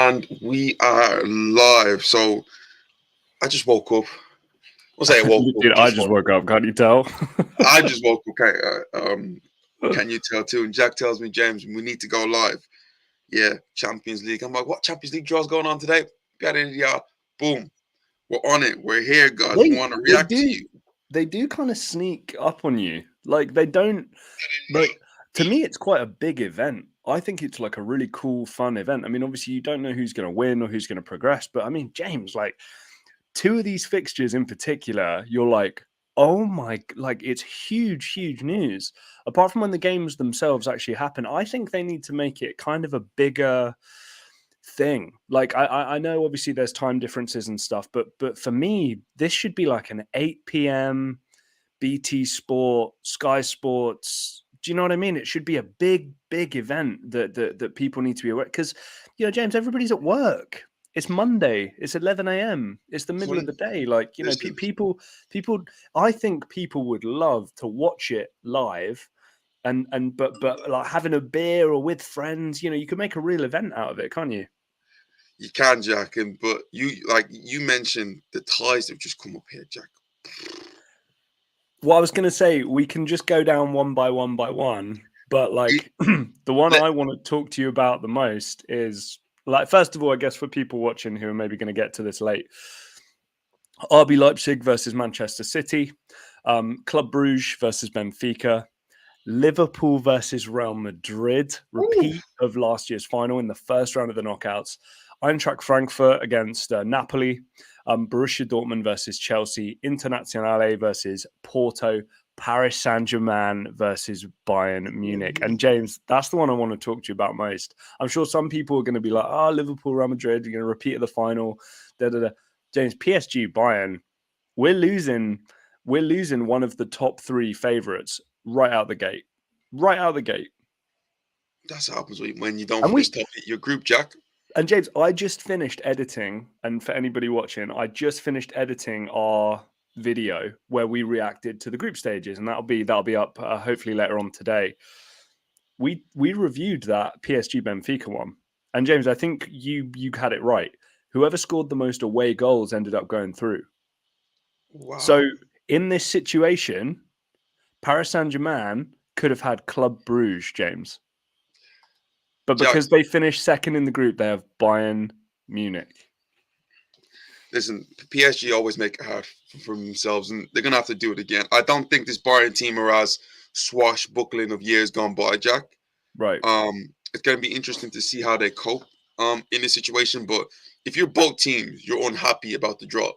And we are live. So I just woke up. I'll say I woke up. Dude, I just woke up. Can't you tell? I just woke up. Can you tell too? And Jack tells me, James, we need to go live. Yeah, Champions League. I'm like, what Champions League draw's going on today? Got it, yeah. Boom. We're on it. We're here, guys. We want to react to you. They do kind of sneak up on you. Like, they don't. Like, to me, it's quite a big event. I think it's like a really cool, fun event. I mean, obviously, you don't know who's going to win or who's going to progress. But I mean, James, like, two of these fixtures in particular, you're like, oh my, like, it's huge, huge news. Apart from when the games themselves actually happen, I think they need to make it kind of a bigger thing. Like, I know obviously there's time differences and stuff, but for me, this should be like an 8 p.m. BT Sport, Sky Sports. Do you know what I mean? It should be a big, big event that people need to be aware. Because, you know, James, everybody's at work. It's Monday. It's 11 a.m. It's the middle of the day. Like, you know, people. I think people would love to watch it live, but like having a beer or with friends. You know, you could make a real event out of it, can't you? You can, Jack. But you mentioned the ties that have just come up here, Jack. Well, I was going to say we can just go down one by one, but like the one I want to talk to you about the most is, like, first of all, I guess for people watching who are maybe going to get to this late, RB Leipzig versus Manchester City, Club Brugge versus Benfica, Liverpool versus Real Madrid, repeat of last year's final in the first round of the knockouts, Eintracht Frankfurt against Napoli, Borussia Dortmund versus Chelsea, Internazionale versus Porto, Paris Saint-Germain versus Bayern Munich. And James, that's the one I want to talk to you about most. I'm sure some people are going to be like, Liverpool, Real Madrid, you're going to repeat the final. James, PSG, Bayern, we're losing one of the top three favourites right out the gate. Right out the gate. That's what happens when you don't finish top your group, Jack. And James, I just finished editing, and for anybody watching, I just finished editing our video where we reacted to the group stages, and that'll be up hopefully later on today. We reviewed that PSG Benfica one, and James, I think you had it right. Whoever scored the most away goals ended up going through. Wow. So in this situation, Paris Saint-Germain could have had Club Brugge, James. But because they finished second in the group, they have Bayern Munich. Listen, PSG always make it hard for themselves, and they're going to have to do it again. I don't think this Bayern team are as swashbuckling of years gone by, Jack. Right. It's going to be interesting to see how they cope in this situation. But if you're both teams, you're unhappy about the draw.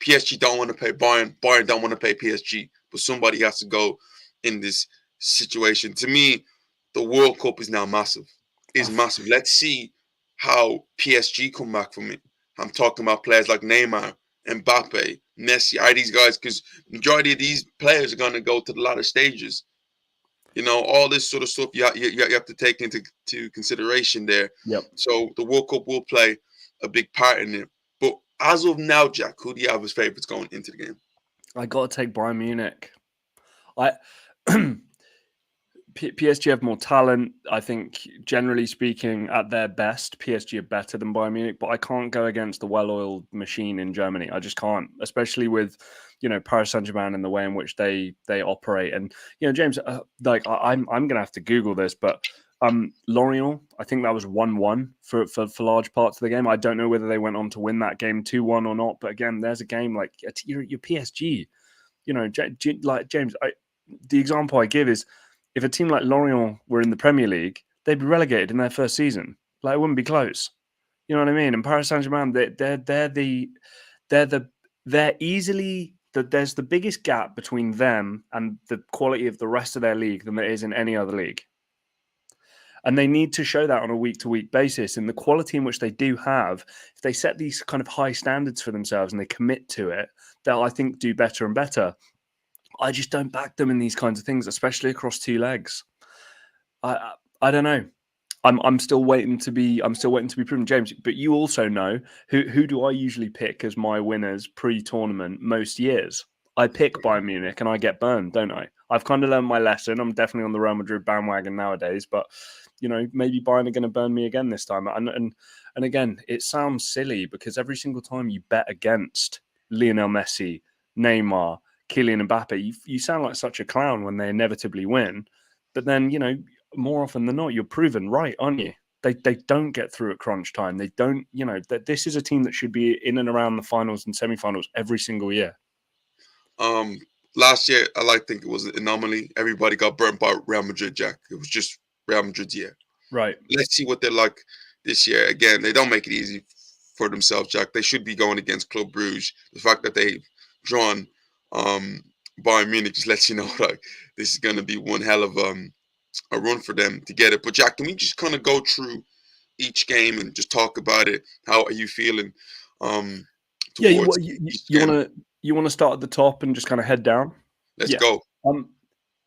PSG don't want to pay Bayern. Bayern don't want to pay PSG. But somebody has to go in this situation. To me, the World Cup is now massive. Massive. Let's see how PSG come back from it. I'm talking about players like Neymar, Mbappe, Messi. Are these guys? Because majority of these players are going to go to the latter stages. You know, all this sort of stuff you have to take into consideration there. Yep. So the World Cup will play a big part in it. But as of now, Jack, who do you have as favourites going into the game? I got to take Bayern Munich. PSG have more talent. I think, generally speaking, at their best, PSG are better than Bayern Munich. But I can't go against the well-oiled machine in Germany. I just can't, especially with, you know, Paris Saint-Germain and the way in which they operate. And, you know, James, I'm going to have to Google this, but Lorient, I think that was 1-1 for large parts of the game. I don't know whether they went on to win that game 2-1 or not. But again, there's a game like your PSG. You know, like James, the example I give is, if a team like Lorient were in the Premier League, they'd be relegated in their first season. Like, it wouldn't be close. You know what I mean? And Paris Saint-Germain, they're easily there's the biggest gap between them and the quality of the rest of their league than there is in any other league. And they need to show that on a week-to-week basis. And the quality in which they do have, if they set these kind of high standards for themselves and they commit to it, they'll, I think, do better and better. I just don't back them in these kinds of things, especially across two legs. I don't know. I'm still waiting to be proven, James. But you also know who do I usually pick as my winners pre-tournament most years? I pick Bayern Munich and I get burned, don't I? I've kind of learned my lesson. I'm definitely on the Real Madrid bandwagon nowadays, but maybe Bayern are going to burn me again this time. And again, it sounds silly because every single time you bet against Lionel Messi, Neymar, Kylian Mbappe, you sound like such a clown when they inevitably win. But then, more often than not, you're proven right, aren't you? They don't get through at crunch time. They don't, that this is a team that should be in and around the finals and semi-finals every single year. Last year, I think it was an anomaly. Everybody got burnt by Real Madrid, Jack. It was just Real Madrid's year. Right. Let's see what they're like this year. Again, they don't make it easy for themselves, Jack. They should be going against Club Brugge. The fact that they've drawn Bayern Munich just lets you know this is going to be one hell of a run for them to get it. But Jack, can we just kind of go through each game and just talk about it? How are you feeling? You want to start at the top and just kind of head down? Let's go.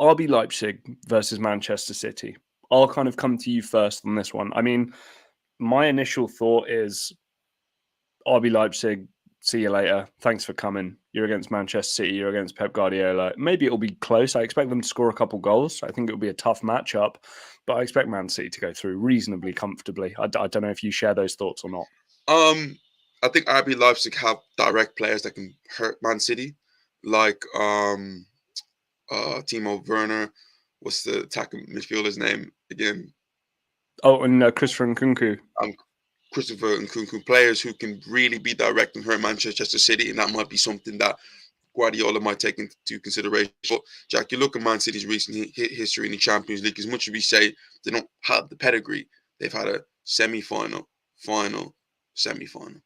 RB Leipzig versus Manchester City. I'll kind of come to you first on this one. I mean, my initial thought is RB Leipzig, see you later. Thanks for coming. You're against Manchester City. You're against Pep Guardiola. Maybe it'll be close. I expect them to score a couple goals. I think it'll be a tough matchup, but I expect Man City to go through reasonably comfortably. I don't know if you share those thoughts or not. I think RB Leipzig have direct players that can hurt Man City, like Timo Werner. What's the attacking midfielder's name again? Oh, and Christopher Nkunku. Christopher Nkunku, players who can really be direct and hurt Manchester City, and that might be something that Guardiola might take into consideration. But Jack, you look at Man City's recent history in the Champions League. As much as we say they don't have the pedigree, they've had a semi-final, final, semi-final,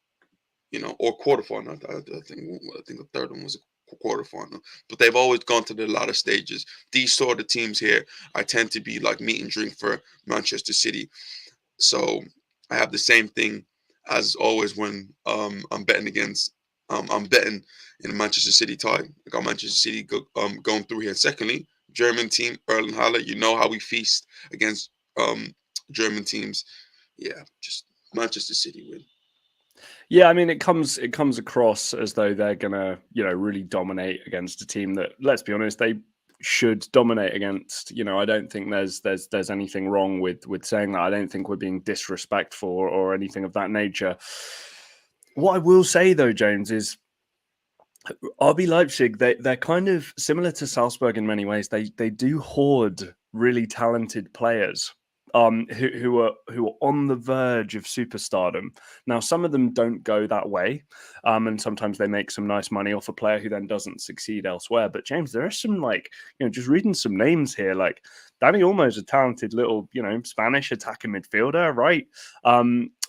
or quarterfinal. I think the third one was a quarterfinal. But they've always gone to the latter stages. These sort of teams here, I tend to be like meat and drink for Manchester City. So I have the same thing as always when I'm betting against. I'm betting in a Manchester City tie. I got Manchester City going through here. Secondly, German team, Erling Haaland. You know how we feast against German teams. Yeah, just Manchester City win. Yeah, I mean, it comes across as though they're gonna, really dominate against a team that, let's be honest, they should dominate against. I don't think there's anything wrong with saying that. I don't think we're being disrespectful or anything of that nature. What I will say though, James, is RB Leipzig, they're kind of similar to Salzburg in many ways. They do hoard really talented players. Who are on the verge of superstardom. Now, some of them don't go that way, and sometimes they make some nice money off a player who then doesn't succeed elsewhere. But James, there are some just reading some names here, like Dani Olmo's a talented little Spanish attacking midfielder, right?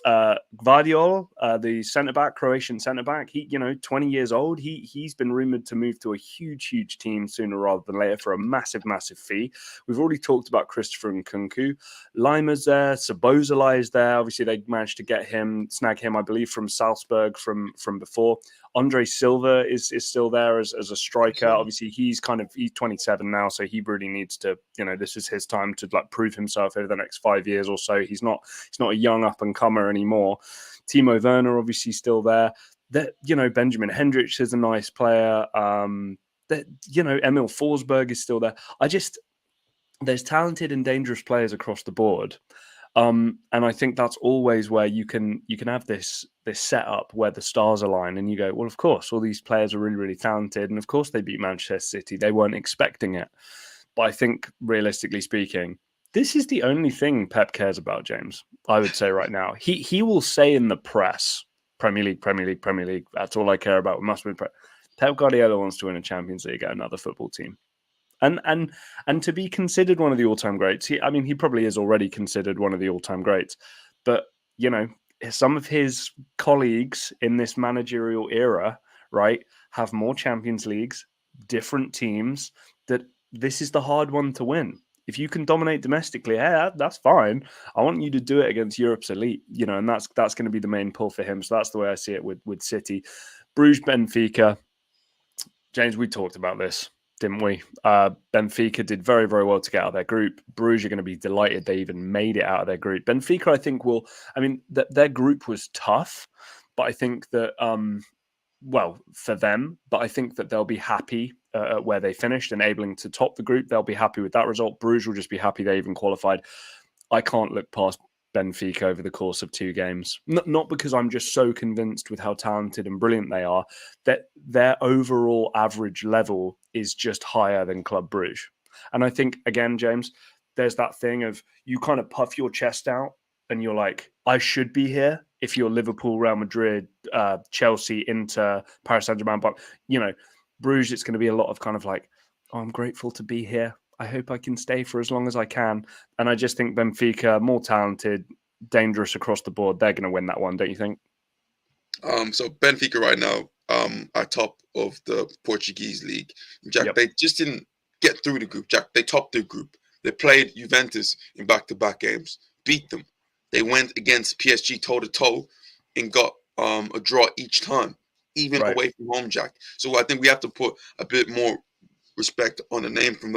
Gvardiol, the centre-back, Croatian centre-back, he 20 years old. He's been rumoured to move to a huge team sooner rather than later for a massive fee. We've already talked about Christopher Nkunku. Lima's there, Szoboszlai is there. Obviously, they managed to snag him, I believe, from Salzburg from before. Andre Silva is still there as a striker. Obviously, he's 27 now, so he really needs to, this is his time to prove himself over the next 5 years or so. He's not a young up and comer anymore. Timo Werner obviously still there. That Benjamin Hendricks is a nice player. Emil Forsberg is still there. There's talented and dangerous players across the board. And I think that's always where you can have this setup where the stars align and you go, well, of course, all these players are really talented. And of course they beat Manchester City. They weren't expecting it. But I think realistically speaking, this is the only thing Pep cares about, James, I would say right now. He will say in the press, Premier League. That's all I care about. It must be Pep Guardiola wants to win a Champions League at another football team. And to be considered one of the all-time greats, he probably is already considered one of the all-time greats. But, some of his colleagues in this managerial era, right, have more Champions Leagues, different teams, that this is the hard one to win. If you can dominate domestically, hey, that's fine. I want you to do it against Europe's elite, and that's going to be the main pull for him. So that's the way I see it with City. Bruges, Benfica. James, we talked about this, didn't we? Benfica did very, very well to get out of their group. Bruges are going to be delighted they even made it out of their group. Benfica, I think, their group was tough, but I think that, for them, but I think that they'll be happy at where they finished, enabling to top the group. They'll be happy with that result. Bruges will just be happy they even qualified. I can't look past Benfica over the course of 2 games. Not because I'm just so convinced with how talented and brilliant they are, that their overall average level is just higher than Club Brugge. And I think, again, James, there's that thing of you kind of puff your chest out and you're like, I should be here. If you're Liverpool, Real Madrid, Chelsea, Inter, Paris Saint-Germain, but, Bruges, it's going to be a lot of kind of like, oh, I'm grateful to be here. I hope I can stay for as long as I can. And I just think Benfica, more talented, dangerous across the board. They're going to win that one, don't you think? So Benfica right now are top of the Portuguese league. Jack, Yep. they just didn't get through the group. Jack, they topped their group. They played Juventus in back-to-back games, beat them. They went against PSG toe-to-toe and got a draw each time, even Right. away from home, Jack. So I think we have to put a bit more respect on the name from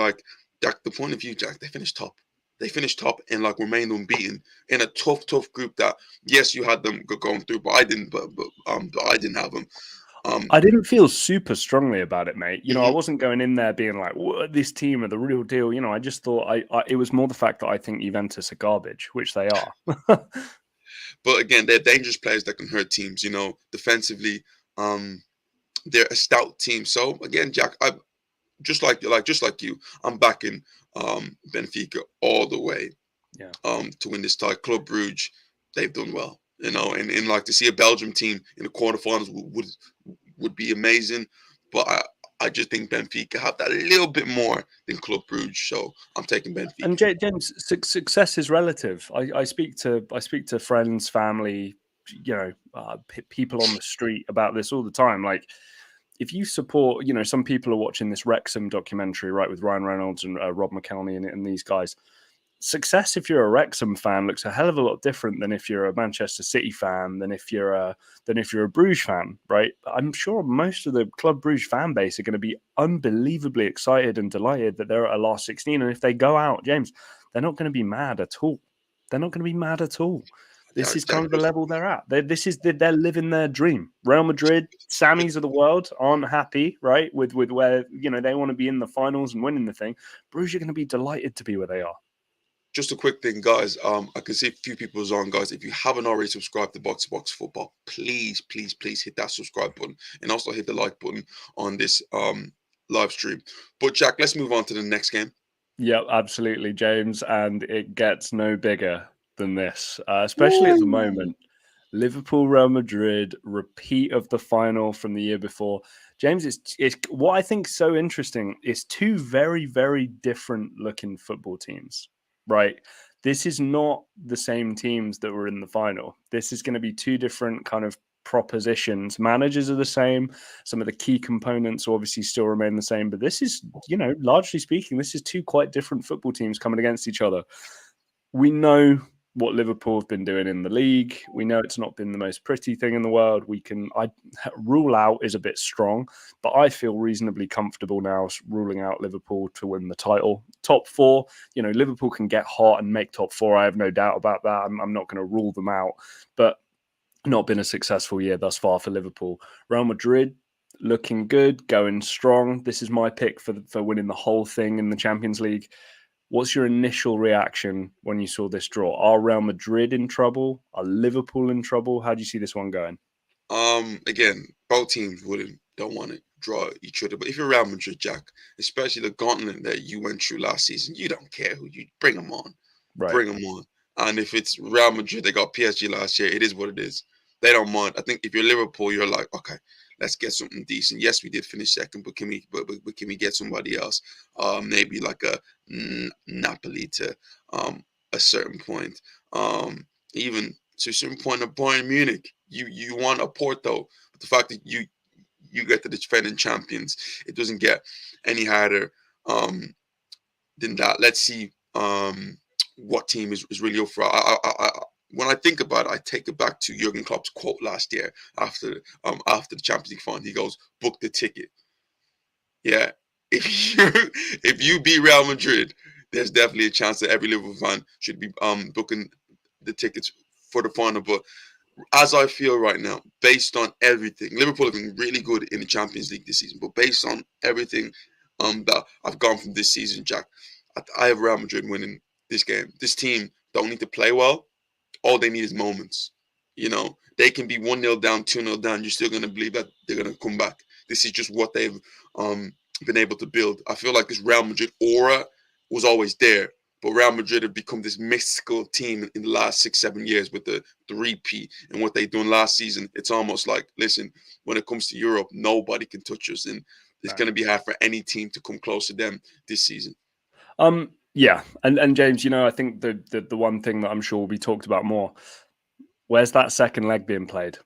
Jack, the point of view, Jack, they finished top. They finished top and remained unbeaten in a tough group that, yes, you had them going through, but I didn't. But I didn't have them. I didn't feel super strongly about it, mate. I Mhm. wasn't going in there being like, this team are the real deal. I just thought it was more the fact that I think Juventus are garbage, which they are. But again, they're dangerous players that can hurt teams. Defensively, they're a stout team. So again, Jack, I just like you, I'm backing Benfica all the way. Yeah. To win this tie. Club Brugge, they've done well. And to see a Belgium team in the quarterfinals would be amazing. But I just think Benfica have that a little bit more than Club Brugge, so I'm taking Benfica. And James, success is relative. I speak to friends, family, people on the street about this all the time. Like, if you support, some people are watching this Wrexham documentary, right, with Ryan Reynolds and Rob McElhenney and these guys. Success, if you're a Wrexham fan, looks a hell of a lot different than if you're a Manchester City fan, than if you're a Bruges fan, right? I'm sure most of the Club Bruges fan base are going to be unbelievably excited and delighted that they're at a last 16. And if they go out, James, they're not going to be mad at all. They're not going to be mad at all. This is kind of the level they're at. They're living their dream. Real Madrid, Sammys of the world aren't happy, right, with where they want to be in the finals and winning the thing. Bruges are going to be delighted to be where they are. Just a quick thing, guys. I can see a few people's on, guys. If you haven't already subscribed to Box to Box Football, please hit that subscribe button and also hit the like button on this live stream. But Jack, let's move on to the next game. Yep, absolutely, James. And it gets no bigger than this, especially at the moment. Liverpool, Real Madrid, repeat of the final from the year before. James, it's what I think is so interesting is 2 very, very different looking football teams, right? This is not the same teams that were in the final. This is going to be 2 different kind of propositions. Managers are the same. Some of the key components obviously still remain the same, but this is, largely speaking, this is 2 quite different football teams coming against each other. We know what Liverpool have been doing in the league. We know it's not been the most pretty thing in the world. I rule out is a bit strong, but I feel reasonably comfortable now ruling out Liverpool to win the title. Top 4, Liverpool can get hot and make top 4. I have no doubt about that. I'm not going to rule them out, but not been a successful year thus far for Liverpool. Real Madrid, looking good, going strong. This is my pick for winning the whole thing in the Champions League. What's your initial reaction when you saw this draw? Are Real Madrid in trouble? Are Liverpool in trouble? How do you see this one going? Again, both teams don't want to draw each other. But if you're Real Madrid, Jack, especially the gauntlet that you went through last season, you don't care who you bring them on. Right. Bring them on. And if it's Real Madrid, they got PSG last year. It is what it is. They don't mind. I think if you're Liverpool, you're like, okay, let's get something decent. Yes, we did finish second, but can we get somebody else? Maybe like a Napoli to a certain point. Even to a certain point of Bayern Munich. You want a Porto, but the fact that you get the defending champions, it doesn't get any harder than that. Let's see what team is really up for. When I think about it, I take it back to Jurgen Klopp's quote last year after the Champions League final. He goes, "Book the ticket." Yeah, if you beat Real Madrid, there's definitely a chance that every Liverpool fan should be booking the tickets for the final. But as I feel right now, based on everything, Liverpool have been really good in the Champions League this season. But based on everything that I've gone from this season, Jack, I have Real Madrid winning this game. This team don't need to play well. All they need is moments. You know, they can be 1-0 down, 2-0 down. You're still going to believe that they're going to come back. This is just what they've been able to build. I feel like this Real Madrid aura was always there, but Real Madrid have become this mystical team in the last 6-7 years with the 3P and what they done last season. It's almost like, listen, when it comes to Europe, nobody can touch us, and it's going to be hard for any team to come close to them this season. Yeah, and James, you know, I think the one thing that I'm sure will be talked about more. Where's that second leg being played?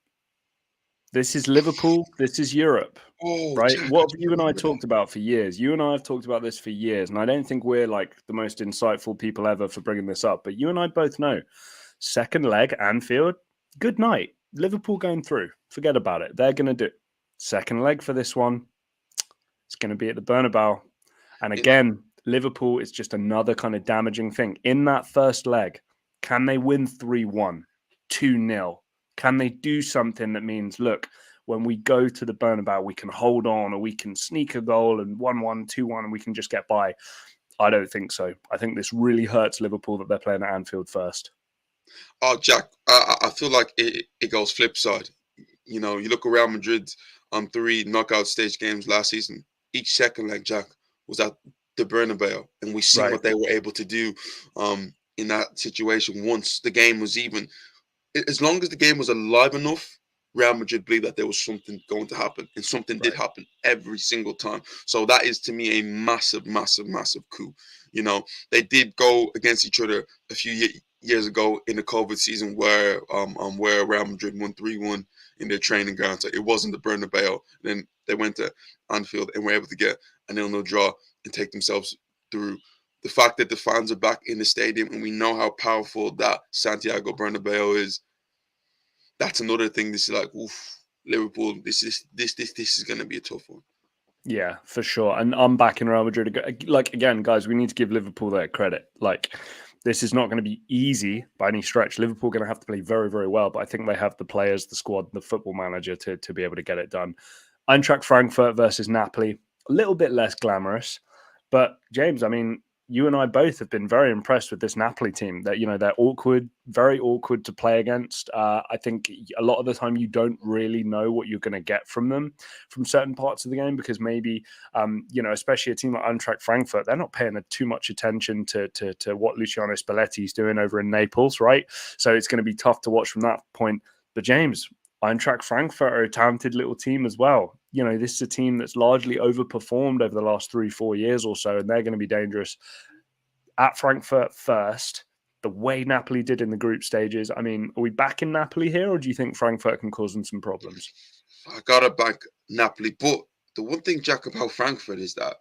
This is Liverpool. This is Europe. Right? Jack, what have you and I talked about for years? You and I have talked about this for years, and I don't think we're like the most insightful people ever for bringing this up, but you and I both know second leg, Anfield, good night. Liverpool going through. Forget about it. They're going to do it. Second leg for this one. It's going to be at the Bernabeu. And again, Liverpool is just another kind of damaging thing. In that first leg, can they win 3-1, 2-0? Can they do something that means, look, when we go to the Bernabeu, we can hold on, or we can sneak a goal and 1-1, 2-1, and we can just get by? I don't think so. I think this really hurts Liverpool that they're playing at Anfield first. Oh, Jack, I feel like it goes flip side. You know, you look at Real Madrid's 3 knockout stage games last season. Each second leg, Jack, was at the Bernabeu, and we seen what they were able to do in that situation once the game was even. As long as the game was alive enough, Real Madrid believed that there was something going to happen, and something did happen every single time. So that is, to me, a massive, massive, massive coup. You know, they did go against each other a few years ago in the COVID season where Real Madrid won 3-1 in their training ground. So it wasn't the Bernabeu. Then they went to Anfield and were able to get a 0-0 draw and take themselves through. The fact that the fans are back in the stadium and we know how powerful that Santiago Bernabeu is, that's another thing. This is like, oof, Liverpool. This is going to be a tough one. Yeah, for sure. And I'm back in Real Madrid. Like, again, guys, we need to give Liverpool their credit. Like, this is not going to be easy by any stretch. Liverpool are going to have to play very, very well, but I think they have the players, the squad, the football manager to be able to get it done. Eintracht Frankfurt versus Napoli, a little bit less glamorous. But, James, I mean, you and I both have been very impressed with this Napoli team. That, you know, they're awkward, very awkward to play against. I think a lot of the time you don't really know what you're going to get from them from certain parts of the game, because maybe, you know, especially a team like Eintracht Frankfurt, they're not paying too much attention to what Luciano Spalletti is doing over in Naples, right? So it's going to be tough to watch from that point. But James, Eintracht Frankfurt are a talented little team as well. You know, this is a team that's largely overperformed over the last 3-4 years or so, and they're going to be dangerous. At Frankfurt first, the way Napoli did in the group stages, I mean, are we back in Napoli here, or do you think Frankfurt can cause them some problems? I got to back Napoli, but the one thing, Jack, about Frankfurt is that,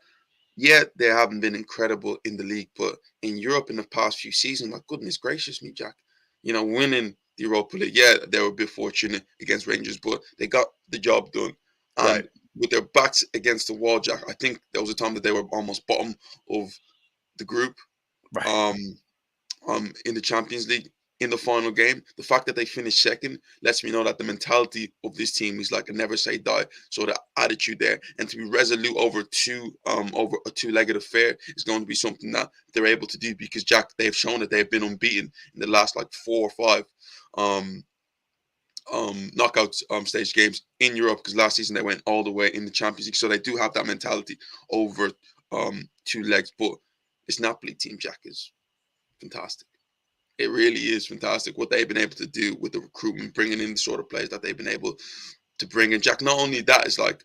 yeah, they haven't been incredible in the league, but in Europe in the past few seasons, my goodness gracious me, Jack, you know, winning the Europa League, yeah, they were a bit fortunate against Rangers, but they got the job done. And with their backs against the wall, Jack, I think there was a time that they were almost bottom of the group in the Champions League in the final game. The fact that they finished second lets me know that the mentality of this team is like a never say die. So the attitude there, and to be resolute over a two-legged affair is going to be something that they're able to do, because, Jack, they've shown that they've been unbeaten in the last like 4 or 5 knockout stage games in Europe, because last season they went all the way in the Champions League. So they do have that mentality over 2 legs. But this Napoli team, Jack, is fantastic. It really is fantastic what they've been able to do with the recruitment, bringing in the sort of players that they've been able to bring in. Jack, not only that, is like,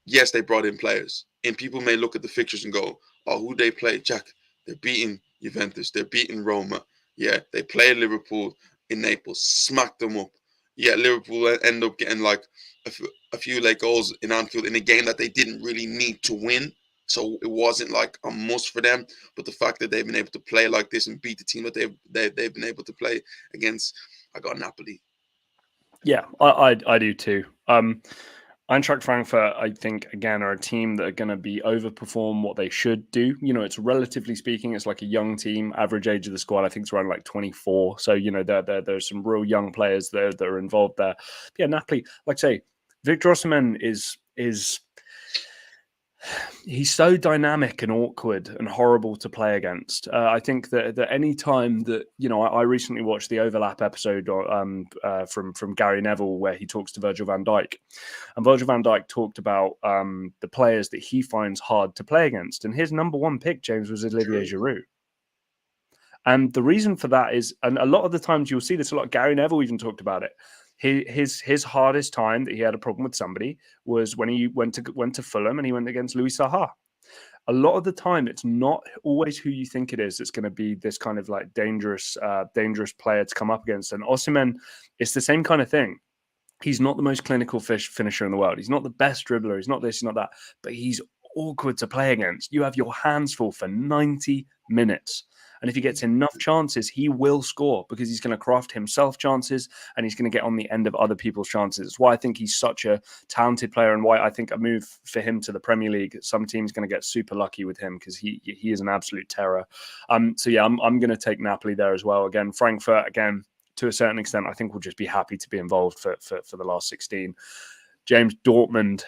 yes, they brought in players, and people may look at the fixtures and go, oh, who they play? Jack, they're beating Juventus, they're beating Roma. Yeah, they played Liverpool in Naples, smacked them up. Yeah, Liverpool end up getting like a few late goals in Anfield in a game that they didn't really need to win. So it wasn't like a must for them. But the fact that they've been able to play like this and beat the team that they've been able to play against, I got Napoli. Yeah, I do too. Eintracht Frankfurt, I think, again, are a team that are going to be overperform what they should do. You know, it's relatively speaking, it's like a young team. Average age of the squad, I think, is around like 24. So, you know, there's some real young players there that are involved there. But yeah, Napoli, like I say, Victor Osimhen is He's so dynamic and awkward and horrible to play against. I think that any time that, you know, I recently watched the Overlap episode from Gary Neville where he talks to Virgil van Dijk, and Virgil van Dijk talked about the players that he finds hard to play against, and his number one pick, James, was Olivier Giroud. And the reason for that is, and a lot of the times you'll see this a lot. Gary Neville even talked about it. His hardest time that he had a problem with somebody was when he went to Fulham and he went against Louis Saha. A lot of the time, it's not always who you think it is. It's going to be this kind of like dangerous player to come up against. And Osimhen, it's the same kind of thing. He's not the most clinical finisher in the world. He's not the best dribbler. He's not this, he's not that. But he's awkward to play against. You have your hands full for 90 minutes. And if he gets enough chances, he will score because he's going to craft himself chances and he's going to get on the end of other people's chances. It's why I think he's such a talented player and why I think a move for him to the Premier League, some team's going to get super lucky with him because he is an absolute terror. So yeah, I'm going to take Napoli there as well. Again, Frankfurt, again, to a certain extent, I think we'll just be happy to be involved for the last 16. James, Dortmund,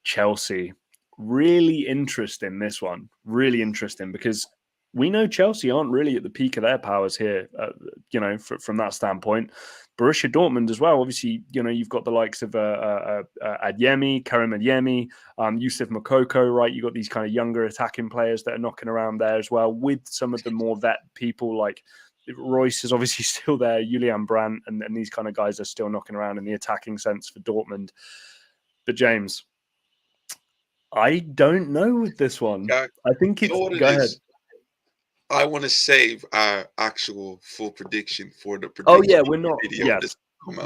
Chelsea. Really interesting, this one. Really interesting because we know Chelsea aren't really at the peak of their powers here, from that standpoint. Borussia Dortmund as well. Obviously, you know, you've got the likes of Adeyemi, Karim Adeyemi, Yusuf Moukoko, right? You've got these kind of younger attacking players that are knocking around there as well, with some of the more vet people like Royce is obviously still there, Julian Brandt, and these kind of guys are still knocking around in the attacking sense for Dortmund. But James, I don't know with this one. Yeah, I think it's... Go ahead. I want to save our actual full prediction for the prediction. Oh yeah, we're not. Yes,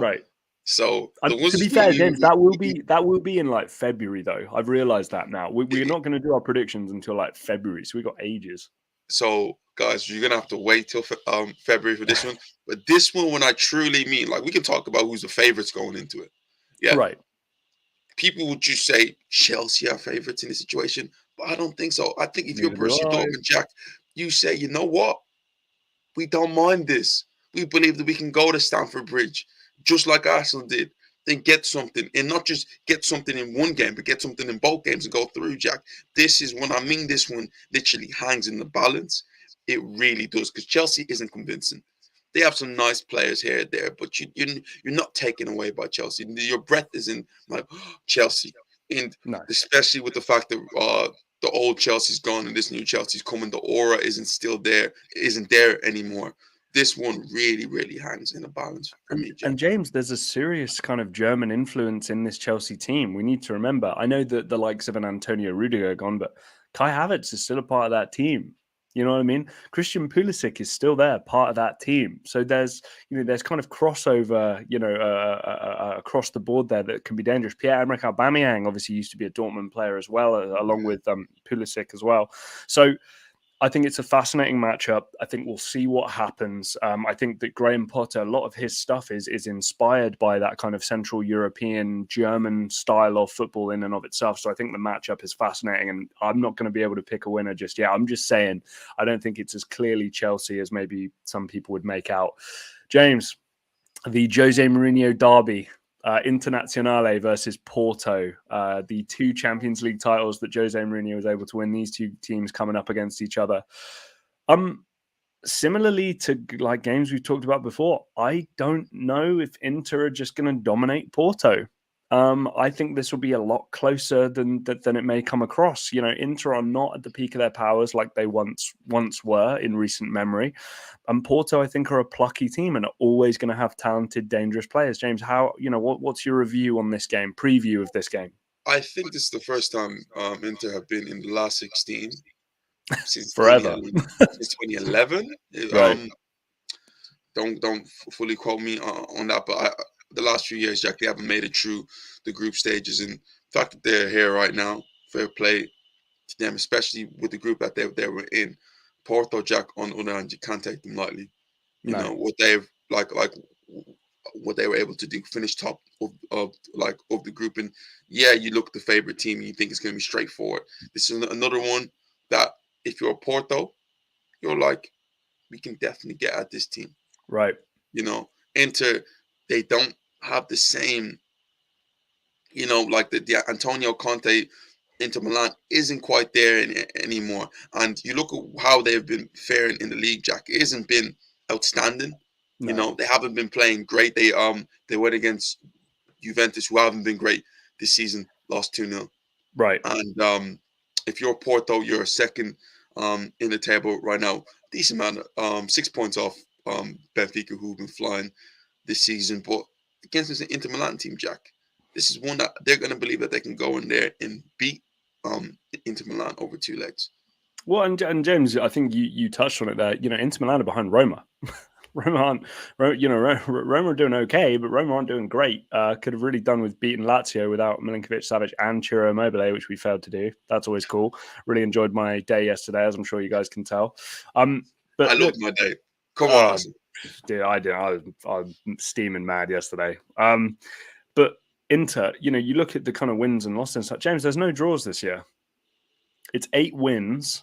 right. So to be fair, James, that will be in like February though. I've realized that now. We're not going to do our predictions until like February, so we got ages. So guys, you're gonna have to wait till February for this one. But this one, when I truly mean, like, we can talk about who's the favorites going into it. Yeah, right. People would just say Chelsea are favorites in this situation, but I don't think so. I think if you're Borussia Dortmund, Jack, you say, you know what? We don't mind this. We believe that we can go to Stamford Bridge, just like Arsenal did, then get something, and not just get something in one game, but get something in both games and go through, Jack. This is when I mean this one literally hangs in the balance. It really does, because Chelsea isn't convincing. They have some nice players here and there, but you're not taken away by Chelsea. Your breath isn't like Chelsea, and especially with the fact that the old Chelsea's gone and this new Chelsea's coming. The aura isn't there anymore. This one really, really hangs in a balance for me, Jack. And James, there's a serious kind of German influence in this Chelsea team. We need to remember. I know that the likes of an Antonio Rudiger are gone, but Kai Havertz is still a part of that team. You know what I mean? Christian Pulisic is still there, part of that team. So there's kind of crossover, across the board there that can be dangerous. Pierre-Emerick Aubameyang obviously used to be a Dortmund player as well, along with Pulisic as well. So I think it's a fascinating matchup. I think we'll see what happens. I think that Graham Potter, a lot of his stuff is inspired by that kind of Central European, German style of football in and of itself. So I think the matchup is fascinating, and I'm not going to be able to pick a winner just yet. I'm just saying I don't think it's as clearly Chelsea as maybe some people would make out. James, the Jose Mourinho derby. Internazionale versus Porto, the two Champions League titles that Jose Mourinho was able to win. These two teams coming up against each other. Similarly to like games we've talked about before, I don't know if Inter are just going to dominate Porto. I think this will be a lot closer than it may come across. You know, Inter are not at the peak of their powers like they once were in recent memory. And Porto, I think, are a plucky team and are always going to have talented, dangerous players. James, what's your review on this game, preview of this game? I think this is the first time Inter have been in the last 16 since forever. Since 2011. Right. Don't fully quote me on that, but the last few years, Jack, they haven't made it through the group stages. And the fact that they're here right now, fair play to them, especially with the group that they were in. Porto, Jack, on the other hand, you can't take them lightly. You know what they've like what they were able to do, finish top of the group. And yeah, you look at the favorite team and you think it's going to be straightforward. This is another one that if you're a Porto, you're like, we can definitely get at this team. Right. You know, Inter, they don't have the same, like the Antonio Conte Inter Milan isn't quite there anymore. And you look at how they've been faring in the league, Jack. It hasn't been outstanding. You No. know, they haven't been playing great. They went against Juventus, who haven't been great this season, lost 2-0. Right. And if you're Porto, you're second in the table right now. Decent amount, 6 points off Benfica, who've been flying this season. But against this Inter Milan team, Jack, this is one that they're going to believe that they can go in there and beat Inter Milan over 2 legs. Well, and James, I think you touched on it there. You know, Inter Milan are behind Roma. Roma are doing okay, but Roma aren't doing great. Could have really done with beating Lazio without Milinkovic, Savic, and Ciro Immobile, which we failed to do. That's always cool. Really enjoyed my day yesterday, as I'm sure you guys can tell. But I loved my day. Come on, Hassan. Dude, I did. I was steaming mad yesterday. But Inter, you know, you look at the kind of wins and losses and stuff. James, there's no draws this year. It's 8 wins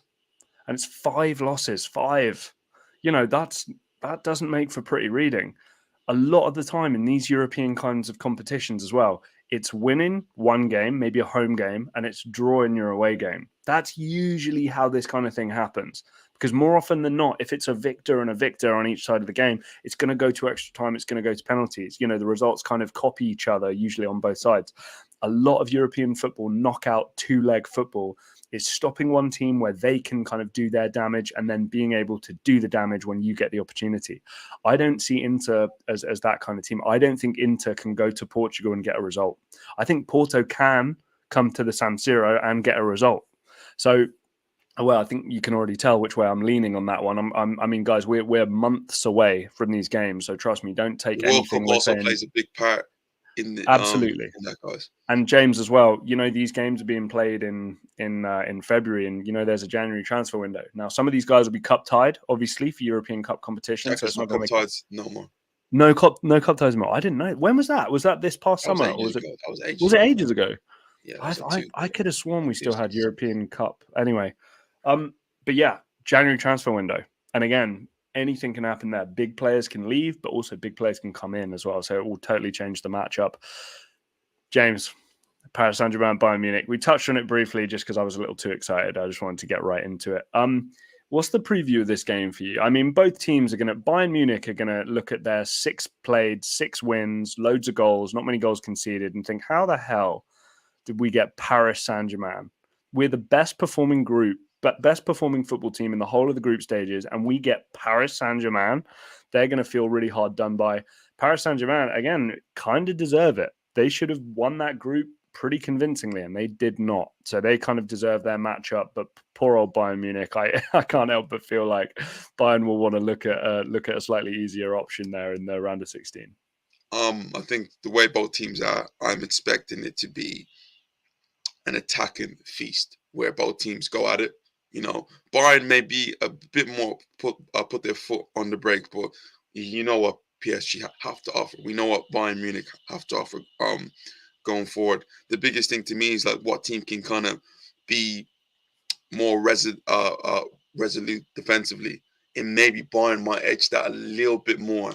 and it's 5 losses. 5. You know, that doesn't make for pretty reading. A lot of the time in these European kinds of competitions as well, it's winning one game, maybe a home game, and it's drawing your away game. That's usually how this kind of thing happens. Because more often than not, if it's a victor and a victor on each side of the game, it's going to go to extra time. It's going to go to penalties. You know, the results kind of copy each other, usually on both sides. A lot of European football, knockout 2-leg football, is stopping one team where they can kind of do their damage and then being able to do the damage when you get the opportunity. I don't see Inter as that kind of team. I don't think Inter can go to Portugal and get a result. I think Porto can come to the San Siro and get a result. So, well, I think you can already tell which way I'm leaning on that one. I mean, guys, we're months away from these games, so trust me, don't take anything. World Cup also plays a big part in the absolutely in that, guys. And James as well. You know, these games are being played in February, and you know there's a January transfer window. Now, some of these guys will be cup tied, obviously, for European Cup competition. Jack, so it's not cup going to ties no more. No cup ties more. I didn't know. When was that? Was that this past summer? Or was it? Was it ages ago? Yeah, I could have sworn we still had European Cup. Anyway, but yeah, January transfer window, and again, anything can happen there. Big players can leave, but also big players can come in as well. So it will totally change the matchup. James, Paris Saint-Germain, Bayern Munich. We touched on it briefly just because I was a little too excited. I just wanted to get right into it. What's the preview of this game for you? I mean, both teams are going to, Bayern Munich are going to look at their 6 played, 6 wins, loads of goals, not many goals conceded, and think, how the hell did we get Paris Saint-Germain? We're the best performing group, but best performing football team in the whole of the group stages, and we get Paris Saint-Germain. They're going to feel really hard done by. Paris Saint-Germain, again, kind of deserve it. They should have won that group pretty convincingly, and they did not. So they kind of deserve their matchup. But poor old Bayern Munich, I can't help but feel like Bayern will want to look at a slightly easier option there in the round of 16. I think the way both teams are, I'm expecting it to be an attacking feast where both teams go at it. You know, Bayern may be a bit more put their foot on the brake, but you know what PSG have to offer. We know what Bayern Munich have to offer. Going forward, the biggest thing to me is like what team can kind of be more resolute defensively, and maybe Bayern might edge that a little bit more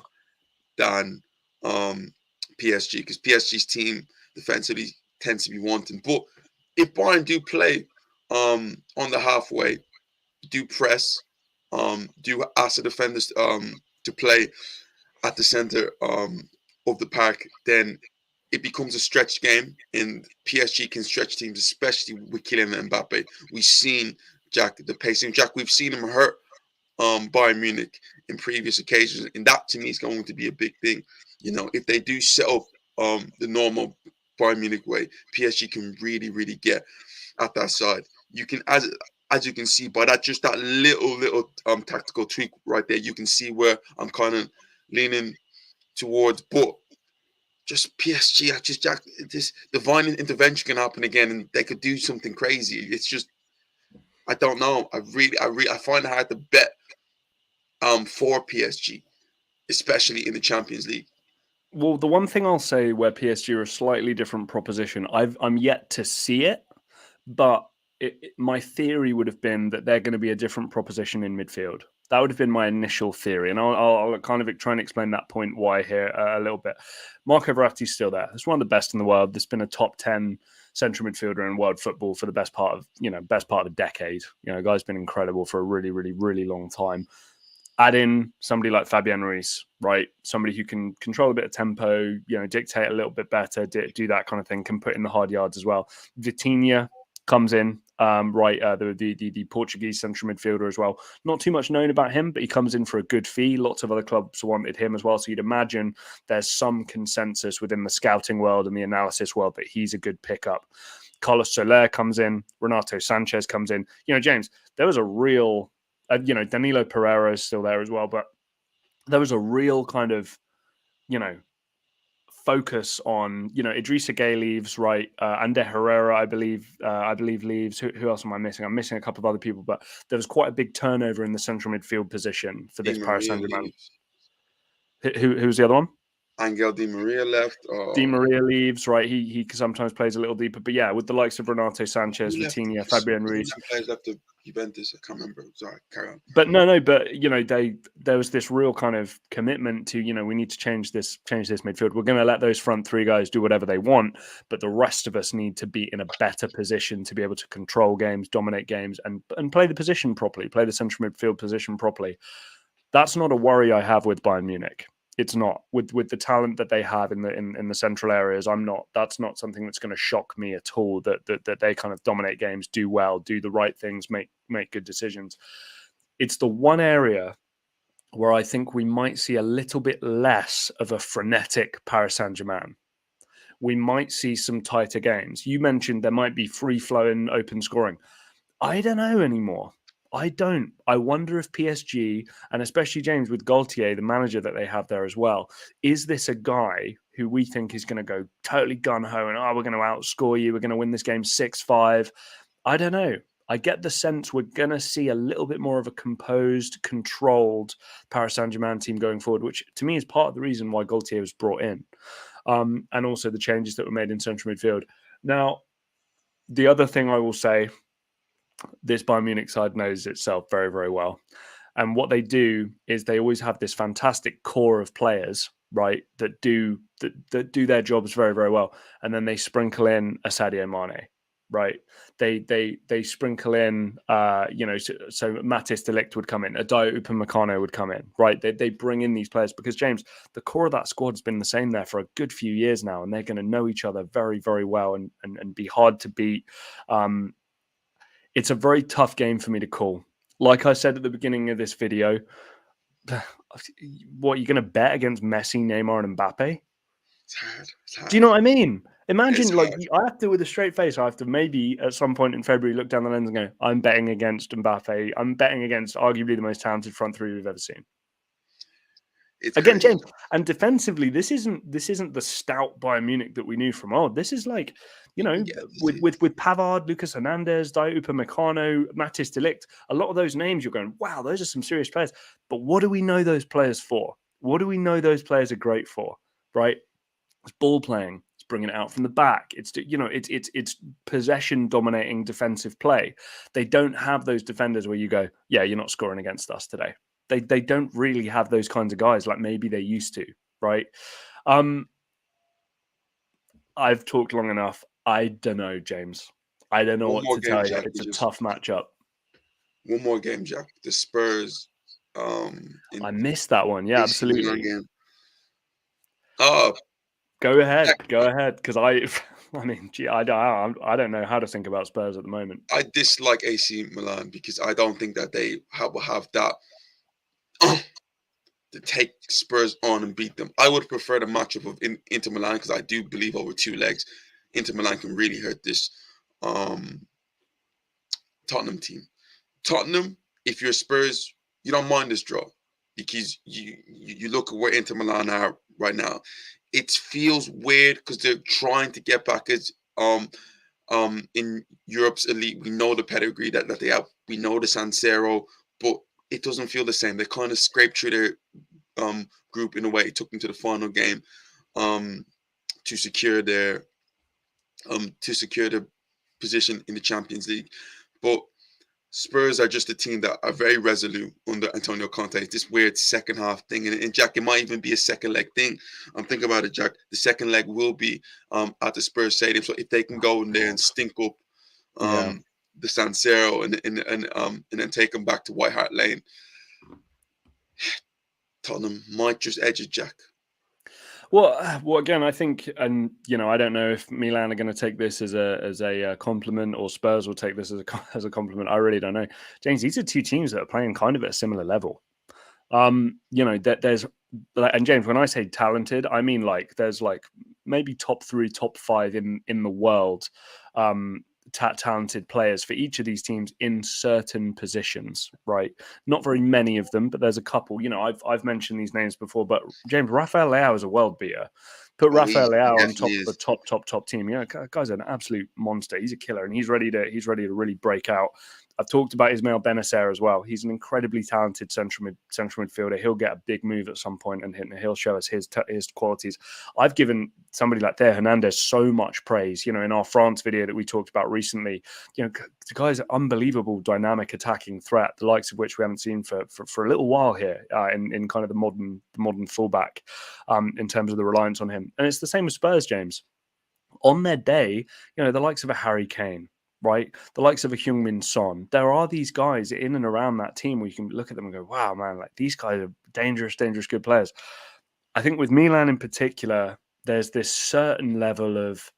than PSG, because PSG's team defensively tends to be wanting. But if Bayern do play on the halfway, do press, do ask the defenders to play at the center of the park, then it becomes a stretch game, and PSG can stretch teams, especially with Kylian Mbappe. We've seen Jack the pacing. Jack, we've seen him hurt Bayern Munich in previous occasions, and that to me is going to be a big thing. You know, if they do set up the normal Bayern Munich way, PSG can really, really get at that side. You can, as you can see by that, just that little tactical tweak right there, you can see where I'm kind of leaning towards. But just PSG, just Jack, this divine intervention can happen again, and they could do something crazy. It's just, I don't know. I find it hard to bet for PSG, especially in the Champions League. Well, the one thing I'll say where PSG are a slightly different proposition, I'm yet to see it, but my theory would have been that they're going to be a different proposition in midfield. That would have been my initial theory, and I'll kind of try and explain that point why here a little bit. Marco Verratti's still there. He's one of the best in the world. There's been a top 10 central midfielder in world football for the best part of a decade. Guy's been incredible for a really, really, really long time. Add in somebody like Fabian Ruiz, right? Somebody who can control a bit of tempo, dictate a little bit better, do that kind of thing, can put in the hard yards as well. Vitinha comes in, the Portuguese central midfielder as well. Not too much known about him, but he comes in for a good fee. Lots of other clubs wanted him as well. So you'd imagine there's some consensus within the scouting world and the analysis world that he's a good pickup. Carlos Soler comes in. Renato Sanchez comes in. James, there was a real... Danilo Pereira is still there as well, but there was a real kind of, focus on, Idrissa Gueye leaves, right? Ander Herrera, I believe leaves. Who else am I missing? I'm missing a couple of other people, but there was quite a big turnover in the central midfield position for this Paris Saint-Germain. Who was the other one? Angel Di Maria left. Di Maria leaves, right? He sometimes plays a little deeper, but yeah, with the likes of Renato Sanchez, Vitinha, Fabian Ruiz. Players left the Juventus. I can't remember. Sorry, carry on. But there was this real kind of commitment to, we need to change this midfield. We're going to let those front three guys do whatever they want, but the rest of us need to be in a better position to be able to control games, dominate games, and play the position properly, play the central midfield position properly. That's not a worry I have with Bayern Munich. It's not with the talent that they have in the central areas. That's not something that's going to shock me at all. That they kind of dominate games, do well, do the right things, make good decisions. It's the one area where I think we might see a little bit less of a frenetic Paris Saint-Germain. We might see some tighter games. You mentioned there might be free-flowing open scoring. I don't know anymore. I don't. I wonder if PSG, and especially James with Gaultier, the manager that they have there as well, is this a guy who we think is going to go totally gun-ho and, we're going to outscore you, we're going to win this game 6-5? I don't know. I get the sense we're going to see a little bit more of a composed, controlled Paris Saint-Germain team going forward, which to me is part of the reason why Gaultier was brought in, and also the changes that were made in central midfield. Now, the other thing I will say, this Bayern Munich side knows itself very, very well. And what they do is they always have this fantastic core of players, right, that do their jobs very, very well. And then they sprinkle in a Sadio Mane, right? They sprinkle in, so Matthijs de Ligt would come in, a Dayot Upamecano would come in, right? They bring in these players because, James, the core of that squad has been the same there for a good few years now, and they're going to know each other very, very well and be hard to beat. It's a very tough game for me to call. Like I said at the beginning of this video, what, you're going to bet against Messi, Neymar, and Mbappe? It's hard. Do you know what I mean? Imagine, I have to, with a straight face, I have to maybe at some point in February look down the lens and go, I'm betting against Mbappe. I'm betting against arguably the most talented front three we've ever seen. Again, James, and defensively, this isn't the stout Bayern Munich that we knew from old. This is like, with Pavard, Lucas Hernandez, Dayot Upamecano, Matthijs de Ligt, a lot of those names you're going, wow, those are some serious players. But what do we know those players for? What do we know those players are great for? Right? It's ball playing. It's bringing it out from the back. It's possession dominating defensive play. They don't have those defenders where you go, yeah, you're not scoring against us today. They don't really have those kinds of guys like maybe they used to, right? I've talked long enough. I don't know, James. I don't know what to tell you. It's a tough matchup. One more game, Jack. The Spurs. I missed that one. Yeah, absolutely. Go ahead, because I don't know how to think about Spurs at the moment. I dislike AC Milan because I don't think that they will have that to take Spurs on and beat them. I would prefer the matchup of Inter Milan because I do believe over two legs, Inter Milan can really hurt this Tottenham team. Tottenham, if you're Spurs, you don't mind this draw because you look at where Inter Milan are right now. It feels weird because they're trying to get back as in Europe's elite. We know the pedigree that they have. We know the San Siro, but it doesn't feel the same. They kind of scraped through their group in a way. It took them to the final game to secure their position in the Champions League. But Spurs are just a team that are very resolute under Antonio Conte. It's this weird second half thing, and Jack, it might even be a second leg thing. I'm thinking about it, Jack. The second leg will be at the Spurs Stadium, so if they can go in there and stink up Yeah. the San Siro and then take them back to White Hart Lane, Tottenham might just edge it, Jack. Well, again, I think, and I don't know if Milan are going to take this as a compliment, or Spurs will take this as a compliment. I really don't know. James, these are two teams that are playing kind of at a similar level. That there's, and James, when I say talented, I mean like there's like maybe top 3, top 5 in the world, talented players for each of these teams in certain positions, right? Not very many of them, but there's a couple. I've mentioned these names before, but James, Rafael Leao is a world beater. Put Rafael Leao on top of the top team. Guy's an absolute monster. He's a killer, and he's ready to really break out. I've talked about Ismail Benacer as well. He's an incredibly talented central midfielder. He'll get a big move at some point, and he'll show us his qualities. I've given somebody like Theo Hernandez so much praise. In our France video that we talked about recently, the guy's an unbelievable dynamic attacking threat, the likes of which we haven't seen for a little while here in kind of the modern fullback in terms of the reliance on him. And it's the same with Spurs, James. On their day, the likes of a Harry Kane, right? The likes of a Heung-min Son. There are these guys in and around that team where you can look at them and go, wow, man, like these guys are dangerous, good players. I think with Milan in particular, there's this certain level of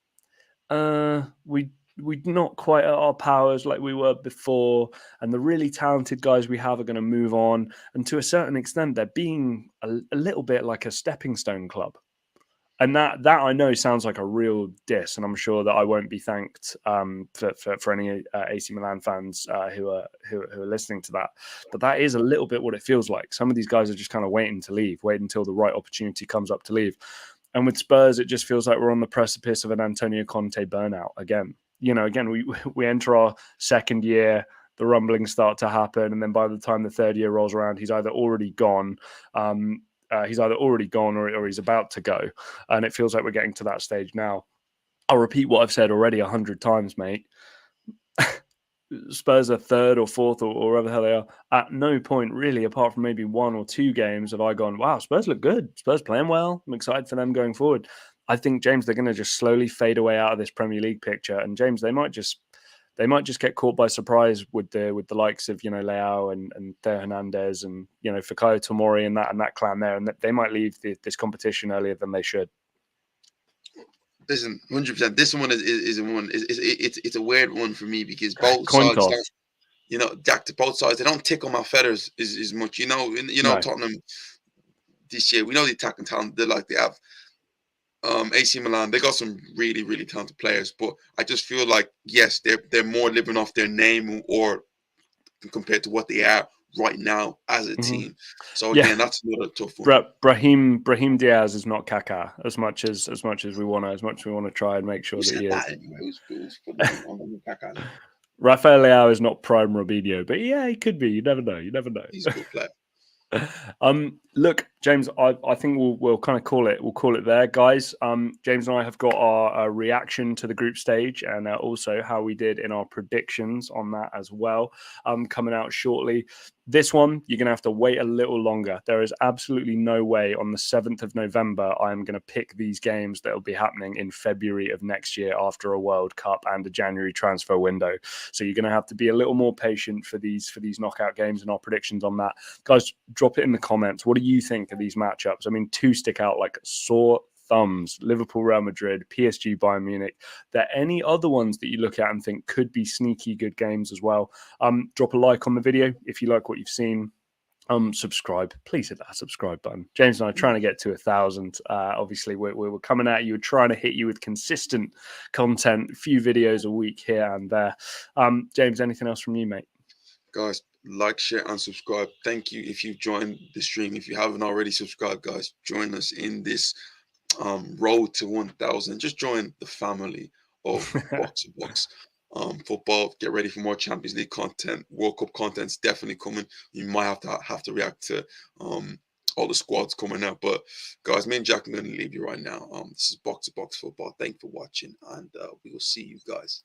we're not quite at our powers like we were before, and the really talented guys we have are going to move on. And to a certain extent, they're being a little bit like a stepping stone club. And that I know sounds like a real diss, and I'm sure that I won't be thanked for any AC Milan fans who are listening to that. But that is a little bit what it feels like. Some of these guys are just kind of waiting until the right opportunity comes up to leave. And with Spurs, it just feels like we're on the precipice of an Antonio Conte burnout again. Again, we enter our second year. The rumblings start to happen, and then by the time the third year rolls around, he's either already gone. Or he's about to go. And it feels like we're getting to that stage now. I'll repeat what I've said already 100 times, mate. Spurs are third or fourth or wherever the hell they are. At no point, really, apart from maybe 1 or 2 games, have I gone, wow, Spurs look good. Spurs playing well. I'm excited for them going forward. I think, James, they're going to just slowly fade away out of this Premier League picture. And, James, they might just get caught by surprise with the likes of Leao and Theo Hernandez and Fikayo Tomori and that clan there, and that they might leave this competition earlier than they should. Listen, 100%. This one is a one. It's a weird one for me because both sides, Jack, to both sides, they don't tickle my feathers as much. No. Tottenham this year, we know the attacking talent they have. AC Milan, they got some really, really talented players, but I just feel like, yes, they're more living off their name or compared to what they are right now as a team. So again, that's another tough one. Brahim Diaz is not Kaká as much as we want to try and make sure that he is. Anyway, Rafael Leao is not prime Robinho, but yeah, he could be. You never know. He's a good player. Look, James, I think we'll kind of call it there, guys. James and I have got our reaction to the group stage and also how we did in our predictions on that as well, coming out shortly. This one, you're going to have to wait a little longer. There is absolutely no way on the 7th of November I am going to pick these games that will be happening in February of next year after a World Cup and a January transfer window. So you're going to have to be a little more patient for these knockout games and our predictions on that. Guys, drop it in the comments. What do you think of these matchups? I mean, 2 stick out like sore thumbs: Liverpool, Real Madrid, PSG, Bayern Munich. There any other ones that you look at and think could be sneaky good games as well? Drop a like on the video if you like what you've seen. Subscribe, please hit that subscribe button. James and I are trying to get to 1,000. Obviously we're coming at you, trying to hit you with consistent content, a few videos a week here and there. James, anything else from you, mate? Guys, like, share, and subscribe. Thank you if you've joined the stream. If you haven't already subscribed, guys, join us in this road to 1,000. Just join the family of Box to Box football. Get ready for more Champions League content. World Cup content's definitely coming. You might have to react to all the squads coming out. But guys, me and Jack are going to leave you right now. This is Box to Box football. Thanks for watching, and we will see you guys